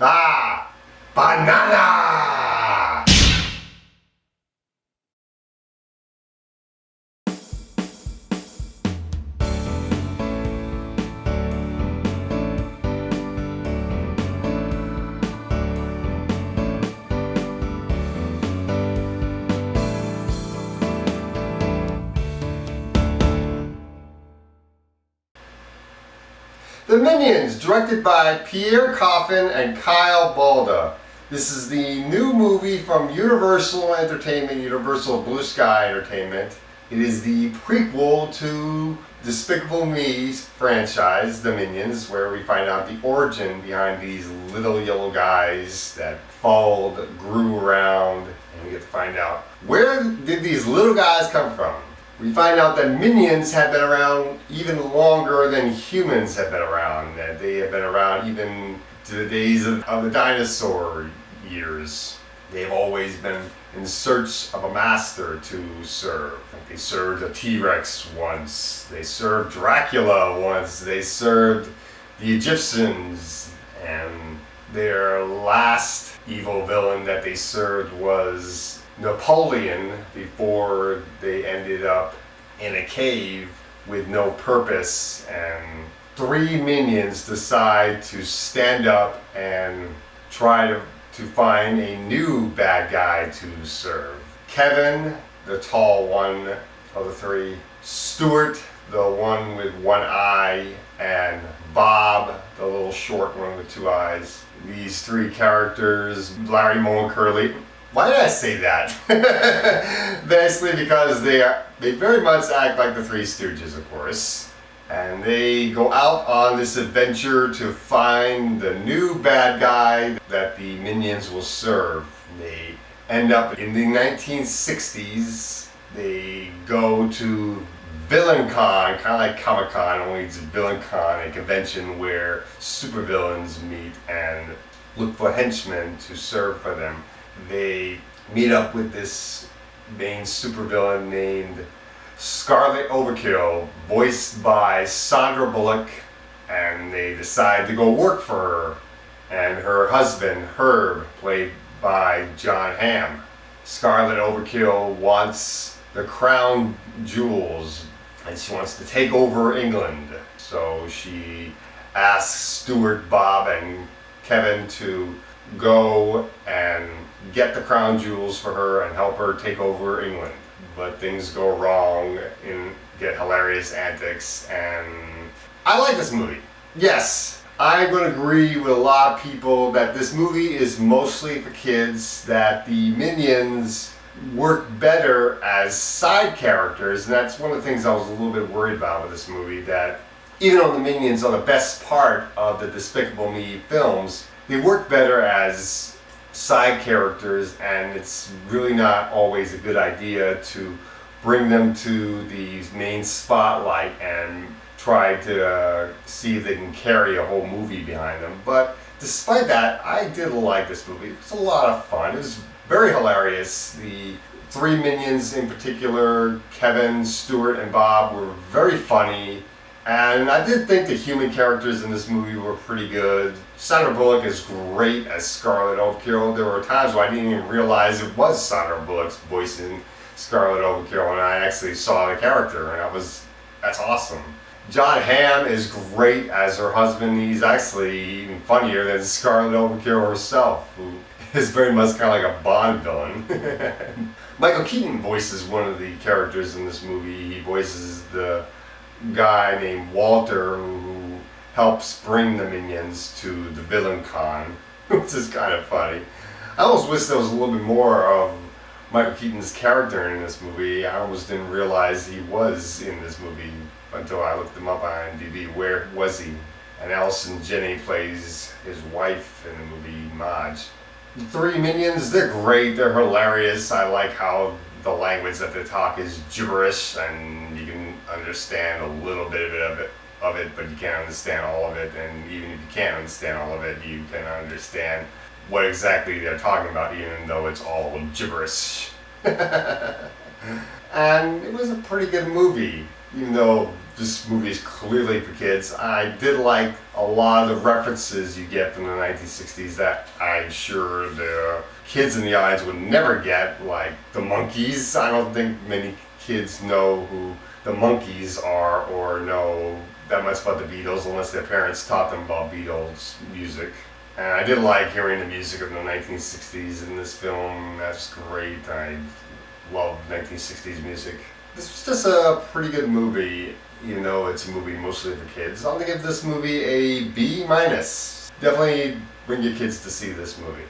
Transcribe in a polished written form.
Ah! Banana! The Minions, directed by Pierre Coffin and Kyle Balda. This is the new movie from Universal Entertainment, Universal Blue Sky Entertainment. It is the prequel to Despicable Me's franchise, The Minions, where we find out the origin behind these little yellow guys that followed, grew around, and we get to find out where did these little guys come from. We find out that minions have been around even longer than humans have been around, that they have been around even to the days of the dinosaur years. They've always been in search of a master to serve. They served a T-Rex once, they served Dracula once, they served the Egyptians, and their last evil villain that they served was Napoleon before they ended up in a cave with no purpose, and three minions decide to stand up and try to find a new bad guy to serve. Kevin, the tall one of the three, Stuart, the one with one eye, and Bob, the little short one with two eyes. These three characters, Larry, Moe, and Curly. Why did I say that? Basically because they very much act like the Three Stooges, of course. And they go out on this adventure to find the new bad guy that the minions will serve. They end up in the 1960s. They go to VillainCon, kind of like Comic-Con, only it's VillainCon, a convention where supervillains meet and look for henchmen to serve for them. They meet up with this main supervillain named Scarlet Overkill, voiced by Sandra Bullock, and they decide to go work for her and her husband, Herb, played by John Hamm. Scarlet Overkill wants the crown jewels, and she wants to take over England. So she asks Stuart, Bob, and Kevin to go and get the crown jewels for her and help her take over England. But things go wrong and get hilarious antics, and I like this movie. Yes, I'm going to agree with a lot of people that this movie is mostly for kids, that the minions work better as side characters, and that's one of the things I was a little bit worried about with this movie, that even though the minions are the best part of the Despicable Me films, they work better as side characters, and it's really not always a good idea to bring them to the main spotlight and try to see if they can carry a whole movie behind them. But despite that, I did like this movie. It was a lot of fun. It was very hilarious. The three minions in particular, Kevin, Stuart, and Bob, were very funny. And I did think the human characters in this movie were pretty good. Sandra Bullock is great as Scarlet Overkill. There were times where I didn't even realize it was Sandra Bullock's voicing Scarlet Overkill, and I actually saw the character, and that's awesome. John Hamm is great as her husband. He's actually even funnier than Scarlet Overkill herself, who is very much kind of like a Bond villain. Michael Keaton voices one of the characters in this movie. He voices the guy named Walter who helps bring the minions to the VillainCon, which is kind of funny. I almost wish there was a little bit more of Michael Keaton's character in this movie. I almost didn't realize he was in this movie until I looked him up on IMDb. Where was he? And Allison Janney plays his wife in the movie, Marge. The three minions, they're great, they're hilarious. I like how the language that they talk is gibberish, and you can understand a little bit of it, but you can't understand all of it. And even if you can't understand all of it, you can understand what exactly they're talking about, even though it's all gibberish. And it was a pretty good movie. even though this movie is clearly for kids, I did like a lot of the references you get from the 1960s that I'm sure the kids in the audience would never get, like the Monkees. I don't think many kids know who the Monkees are or know that much about the Beatles unless their parents taught them about Beatles music. And I did like hearing the music of the 1960s in this film. That's great. I love 1960s music. This was just a pretty good movie, even though it's a movie mostly for kids. I'm gonna give this movie a B-. Definitely bring your kids to see this movie.